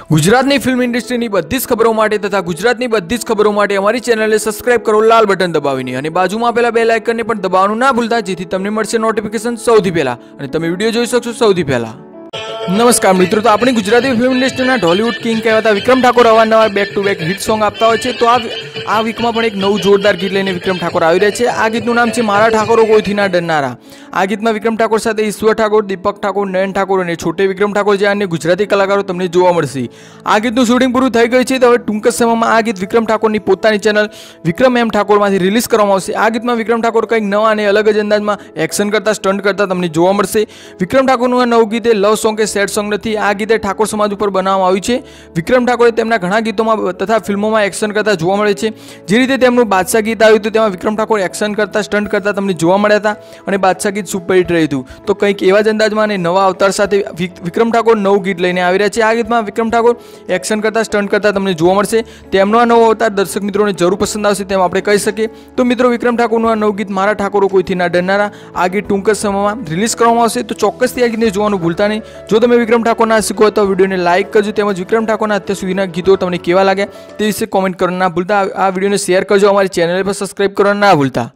गुजरातनी film इंडस्ट्रीनी बधी ज खबरों माटे तथा गुजरातनी बधी ज खबरों माटे अमारी चेनलने सब्सक्राइब करो लाल बटन दबावीने अने बाजुमां आपेला बेल आइकनने पण दबाववानुं ना भूलता जेथी तमने मळशे नोटिफिकेशन सौथी पहेला अने तमे विडियो जोई शकशो सौथी पहेला। नमस्कार मित्रों, तो अपनी गुजराती फिल्म इंडस्ट्रीना टॉलीवुड किंग कहवाता विक्रम ठाकुर अवारनवार back to back hit song आपता होय छे। तो आ वीकमां पण एक नवुं जोरदार गीत लईने विक्रम ठाकुर आवी रह्या छे। आ गीतनुं नाम छे मारा ठाकोरो कोईथी ना डरनारा। आ गीतमां विक्रम ठाकुर साथे ईश्वर ठाकुर, दीपक ठाकुर, नयन ठाकुर अने छोटे विक्रम ठाकुर जेवा अन्य गुजराती कलाकारो तमने जोवा मळशे। आ गीतनुं शूटिंग पूरुं थई गयुं छे, तो हवे टूंक ज समयमां आ गीत विक्रम ठाकुરની પોતાની चेनल विक्रम एम ठाकुरमांथी रिलीज करवामां आवशे। आ गीतमां विक्रम ठाकुर कंईक नवा अने अलग ज अंदाजमां एक्शन करता स्टंट करता तमने जोवा मळशे। विक्रम ठाकुरनुं आ नवुं गीत लव सॉन्ग के सैड सॉन्ग नथी। आ गीते ठाकुर समाज पर बनाववामां आव्युं छे। विक्रम ठाकुरे तेमना घणा गीतोमां तथा फिल्मोमां एक्शन करता जोवा मळे छे। जे रीते तेमनुं बादशाह गीत आव्युं हतुं तेमां विक्रम ठाकुर एक्शन करता स्टंट करता तमने जोवा मळ्या हता अने बादशाह गीत सुपरहिट रह्युं हतुं। तो कंईक एवा ज अंदाजमां अने नवा अवतार साथे विक्रम ठाकुर नवुं गीत लईने आवी रह्या छे। आ गीतमां विक्रम ठाकुर एक्शन करता स्टंट करता तमने जोवा मळशे। तेमनो आ नवो अवतार दर्शक मित्रोने जरूर पसंद आवशे तेम आपणे कही शकीए। तो मित्रों, विक्रम ठाकुरनुं आ नवुं गीत मारा ठाकोरो कोईथी ना डरनारा आ गीत टूंक ज समयमां रिलीज करवामां आवशे। तो ચોક્કસથી आ गीतने जोवानुं भूलता नहीं। जो तमे विक्रम ठाकुरना आशिक हो तो विडियोने लाइक करजो, तेमज विक्रम ठाकुरना अत्यार सुधीना गीतो तमने केवा लाग्या ते विषे कॉमेंट करवानुं ना भूलता। आ विडियोने शेर करजो, अमारी चेनल पर सब्सक्राइब करवानुं ना भूलता।